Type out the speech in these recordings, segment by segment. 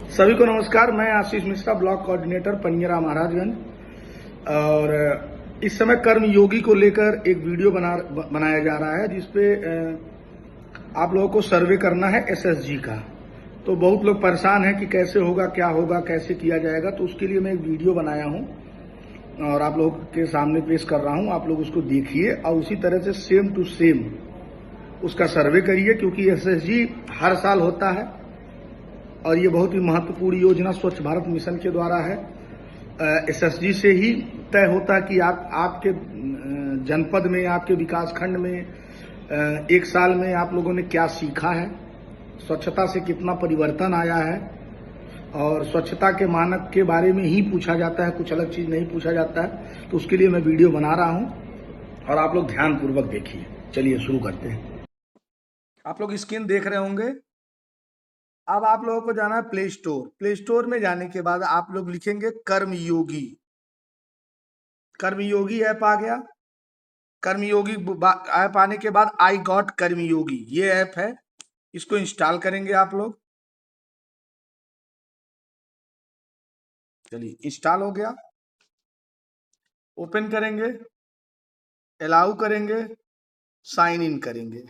सभी को नमस्कार। मैं आशीष मिश्रा, ब्लॉक कोऑर्डिनेटर पनियरा महाराजगंज। और इस समय कर्म योगी को लेकर एक वीडियो बनाया जा रहा है जिसपे आप लोगों को सर्वे करना है एसएसजी का। तो बहुत लोग परेशान हैं कि कैसे होगा, क्या होगा, कैसे किया जाएगा। तो उसके लिए मैं एक वीडियो बनाया हूं और आप लोगों के सामने पेश कर रहा हूं। आप लोग उसको देखिए और उसी तरह से सेम टू सेम उसका सर्वे करिए, क्योंकि एसएसजी हर साल होता है और ये बहुत ही महत्वपूर्ण योजना स्वच्छ भारत मिशन के द्वारा है। एसएसजी से ही तय होता है कि आपके जनपद में, आपके विकास खंड में एक साल में आप लोगों ने क्या सीखा है, स्वच्छता से कितना परिवर्तन आया है। और स्वच्छता के मानक के बारे में ही पूछा जाता है, कुछ अलग चीज नहीं पूछा जाता है। तो उसके लिए मैं वीडियो बना रहा हूं और आप लोग ध्यानपूर्वक देखिए। चलिए शुरू करते हैं। आप लोग स्क्रीन देख रहे होंगे। अब आप लोगों को जाना है प्ले स्टोर। प्ले स्टोर में जाने के बाद आप लोग लिखेंगे कर्मयोगी। कर्मयोगी ऐप आ गया। कर्मयोगी ऐप आने के बाद आई गॉट कर्मयोगी, ये ऐप है, इसको इंस्टॉल करेंगे आप लोग। चलिए, इंस्टॉल हो गया। ओपन करेंगे, अलाउ करेंगे, साइन इन करेंगे।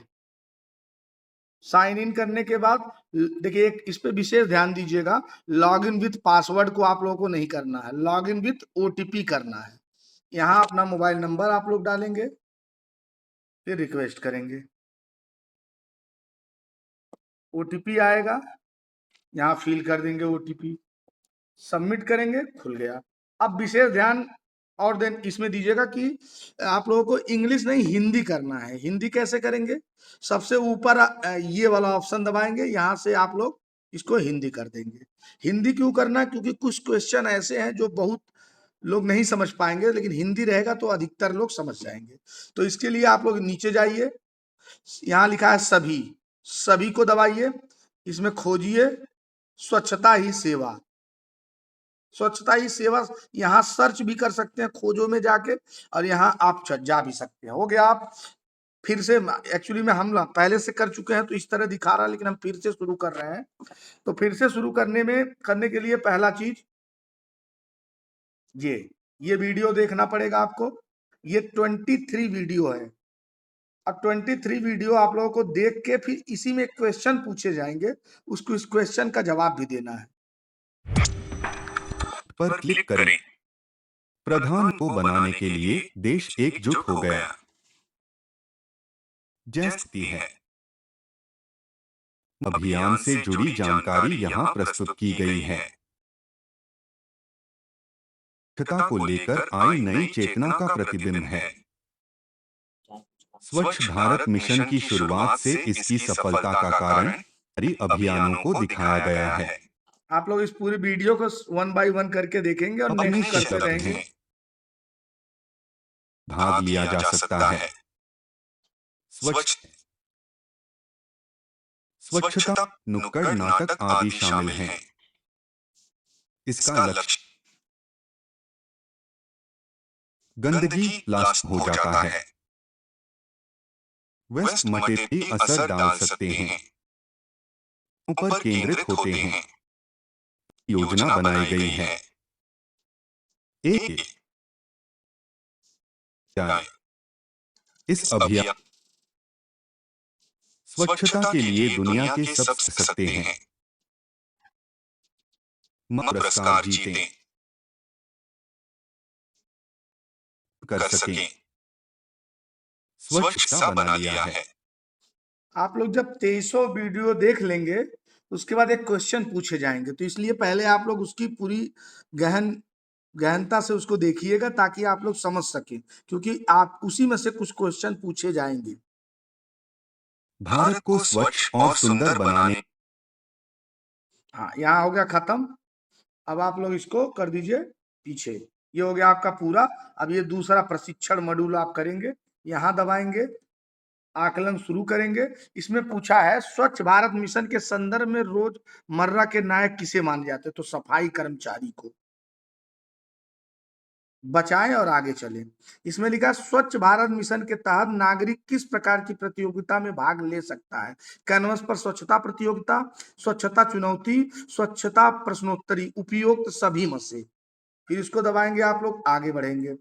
साइन इन करने के बाद देखिए, एक इस पे विशेष ध्यान दीजिएगा, लॉग इन विथ पासवर्ड को आप लोगों को नहीं करना है, लॉग इन विथ ओटीपी करना है। यहाँ अपना मोबाइल नंबर आप लोग डालेंगे, फिर रिक्वेस्ट करेंगे, ओटीपी आएगा, यहाँ फिल कर देंगे ओटीपी, सबमिट करेंगे, खुल गया। अब विशेष ध्यान और देन इसमें दीजिएगा कि आप लोगों को इंग्लिश नहीं, हिंदी करना है। हिंदी कैसे करेंगे? सबसे ऊपर ये वाला ऑप्शन दबाएंगे, यहाँ से आप लोग इसको हिंदी कर देंगे। हिंदी क्यों करना है? क्योंकि कुछ क्वेश्चन ऐसे हैं जो बहुत लोग नहीं समझ पाएंगे, लेकिन हिंदी रहेगा तो अधिकतर लोग समझ जाएंगे। तो इसके लिए आप लोग नीचे जाइए, यहाँ लिखा है सभी, सभी को दबाइए। इसमें खोजिए स्वच्छता ही सेवा। स्वच्छता ही सेवा, यहाँ सर्च भी कर सकते हैं खोजो में जाके, और यहाँ आप जा भी सकते हैं। हो गया। आप फिर से, एक्चुअली में हम पहले से कर चुके हैं तो इस तरह दिखा रहा है, लेकिन हम फिर से शुरू कर रहे हैं। तो फिर से शुरू करने के लिए पहला चीज ये वीडियो देखना पड़ेगा आपको। ये 23 वीडियो है। अब 23 वीडियो आप लोगों को देख के फिर इसी में क्वेश्चन पूछे जाएंगे, उसको इस क्वेश्चन का जवाब भी देना है। पर क्लिक करें। प्रधान को बनाने के लिए देश एकजुट हो गया। जय स्थिति है। अभियान से जुड़ी जानकारी यहाँ प्रस्तुत की गई है। स्वच्छता को लेकर आई नई चेतना का प्रतिबिंब है। स्वच्छ भारत मिशन की शुरुआत से इसकी सफलता का कारण अभियानों को दिखाया गया है। आप लोग इस पूरे वीडियो को 1 बाय 1 करके देखेंगे और नेक्स्ट करते रहेंगे। भाग लिया जा सकता है। स्वच्छता नुक्कड़ नाटक आदि शामिल हैं। इसका लक्ष्य गंदगी प्लास्टिक हो जाता है। वेस्ट मटेरियल असर डाल सकते हैं, ऊपर केंद्रित होते हैं। योजना बनाई गई है। एक इस अभियान स्वच्छता के लिए दुनिया के सब सकते हैं। पुरस्कार जीतें, कर सकें। स्वच्छता बना लिया है। आप लोग जब 2300 वीडियो देख लेंगे, उसके बाद एक क्वेश्चन पूछे जाएंगे, तो इसलिए पहले आप लोग उसकी पूरी गहनता से उसको देखिएगा, ताकि आप लोग समझ सकें, क्योंकि आप उसी में से कुछ क्वेश्चन पूछे जाएंगे। भारत को स्वच्छ और सुंदर बनाने। हाँ, यहाँ हो गया खत्म। अब आप लोग इसको कर दीजिए पीछे। ये हो गया आपका पूरा। अब ये दूसरा प्रशिक्षण मॉड्यूल आप करेंगे, यहाँ दबाएंगे, आकलन शुरू करेंगे। इसमें पूछा है स्वच्छ भारत मिशन के संदर्भ में रोजमर्रा के नायक किसे माने जाते हैं? तो सफाई कर्मचारी को। बचाएं और आगे चलें। इसमें लिखा है स्वच्छ भारत मिशन के तहत नागरिक किस प्रकार की प्रतियोगिता में भाग ले सकता है। कैनवस पर स्वच्छता प्रतियोगिता, स्वच्छता चुनौती, स्वच्छता प्रश्नोत्तरी, उपयुक्त सभी में से। फिर इसको दबाएंगे, आप लोग आगे बढ़ेंगे।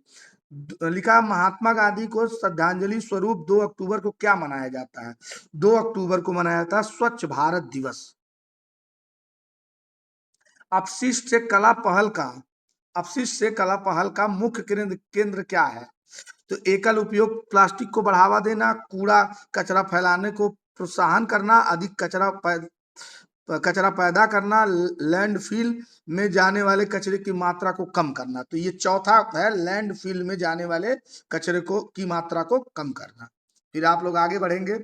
लिखा महात्मा गांधी को श्रद्धांजलि स्वरूप 2 अक्टूबर को क्या मनाया जाता है। 2 अक्टूबर को मनाया जाता है स्वच्छ भारत दिवस। अपशिष्ट से कला पहल का अपशिष्ट से कला पहल का मुख्य केंद्र क्या है। तो एकल उपयोग प्लास्टिक को बढ़ावा देना, कूड़ा कचरा फैलाने को प्रोत्साहन करना, अधिक कचरा पैदा करना, लैंडफिल में जाने वाले कचरे की मात्रा को कम करना। तो ये चौथा है, लैंडफिल में जाने वाले कचरे को की मात्रा को कम करना। फिर आप लोग आगे बढ़ेंगे।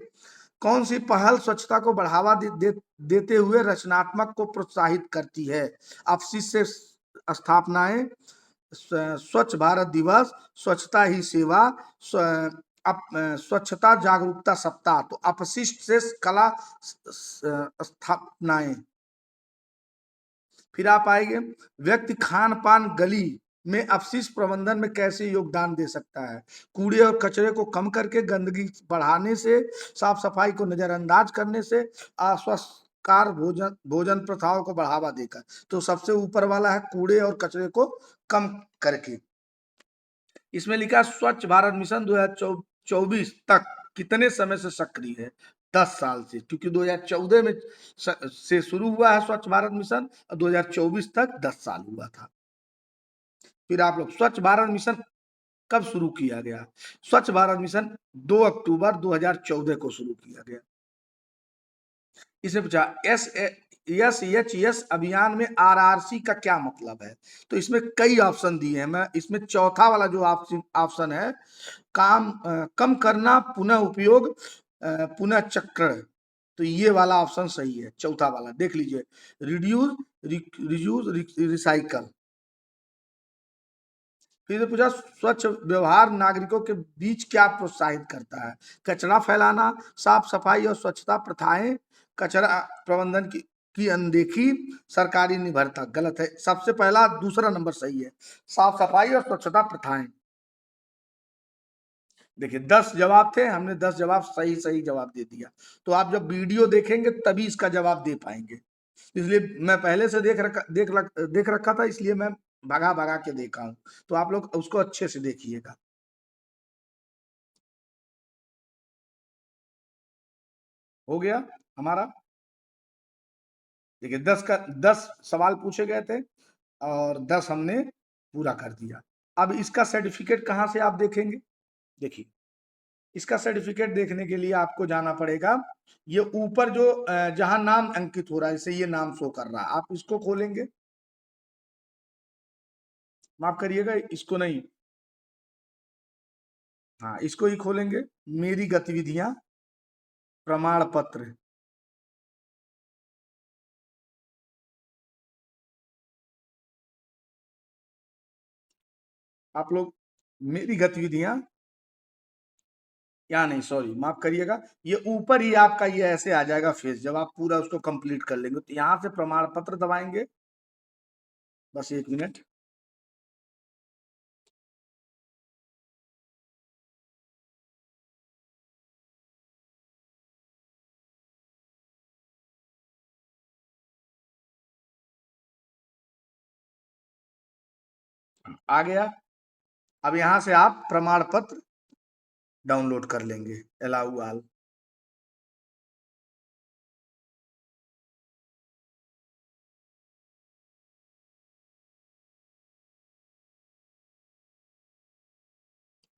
कौन सी पहल स्वच्छता को बढ़ावा देते हुए रचनात्मक को प्रोत्साहित करती है। अपशिष्ट से स्थापनाएं, स्वच्छ भारत दिवस, स्वच्छता ही सेवा, स्वच्छता जागरूकता सप्ताह। तो अपशिष्ट से कला स्थापनाएं। फिर आप आएंगे, व्यक्ति खान पान गली में अपशिष्ट प्रबंधन में कैसे योगदान दे सकता है। कूड़े और कचरे को कम करके, गंदगी बढ़ाने से, साफ सफाई को नजरअंदाज करने से, अस्वस्थकार भोजन प्रथाओं को बढ़ावा देकर। तो सबसे ऊपर वाला है कूड़े और कचरे को कम करके। इसमें लिखा स्वच्छ भारत मिशन 2024 तक कितने समय से सक्रिय है। 10 साल से, क्योंकि 2014 में से शुरू हुआ है स्वच्छ भारत मिशन और 2024 तक 10 साल हुआ था। फिर आप लोग, स्वच्छ भारत मिशन कब शुरू किया गया। स्वच्छ भारत मिशन 2 अक्टूबर 2014 को शुरू किया गया। इसे पूछा एस अभियान में आरआरसी का क्या मतलब है। तो इसमें कई ऑप्शन दिए हैं। मैं इसमें चौथा वाला जो ऑप्शन है, कम करना, पुनः उपयोग, पुनः चक्रण। तो ये वाला ऑप्शन सही है, चौथा वाला देख लीजिए, रिड्यूस, रिसाइकल। फिर पूछा स्वच्छ व्यवहार नागरिकों के बीच क्या प्रोत्साहित करता है। कचरा फैलाना, साफ सफाई और स्वच्छता प्रथाएं, कचरा प्रबंधन की अनदेखी, सरकारी निर्भरता। गलत है, सबसे पहला दूसरा नंबर सही है, साफ सफाई और स्वच्छता प्रथाएं। देखिए 10 जवाब थे, हमने 10 जवाब सही सही जवाब दे दिया। तो आप जब वीडियो देखेंगे तभी इसका जवाब दे पाएंगे। इसलिए मैं पहले से देख रखा था, इसलिए मैं भगा भगा के देखा हूं। तो आप लोग उसको अच्छे से देखिएगा। हो गया हमारा। देखिए 10 सवाल पूछे गए थे और 10 हमने पूरा कर दिया। अब इसका सर्टिफिकेट कहाँ से आप देखेंगे। देखिए इसका सर्टिफिकेट देखने के लिए आपको जाना पड़ेगा, ये ऊपर जो जहां नाम अंकित हो रहा है, इसे ये नाम शो कर रहा है, आप इसको खोलेंगे। माफ करिएगा, इसको नहीं, हाँ इसको ही खोलेंगे। मेरी गतिविधियां, प्रमाण पत्र। आप लोग मेरी गतिविधियां, या नहीं सॉरी माफ करिएगा, ये ऊपर ही आपका ये ऐसे आ जाएगा फेस, जब आप पूरा उसको कंप्लीट कर लेंगे तो यहाँ से प्रमाण पत्र दबाएंगे। बस 1 मिनट। आ गया। अब यहाँ से आप प्रमाण पत्र डाउनलोड कर लेंगे, अलाउ ऑल।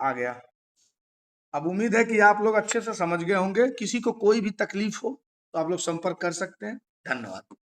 आ गया। अब उम्मीद है कि आप लोग अच्छे से समझ गए होंगे। किसी को कोई भी तकलीफ हो तो आप लोग संपर्क कर सकते हैं। धन्यवाद।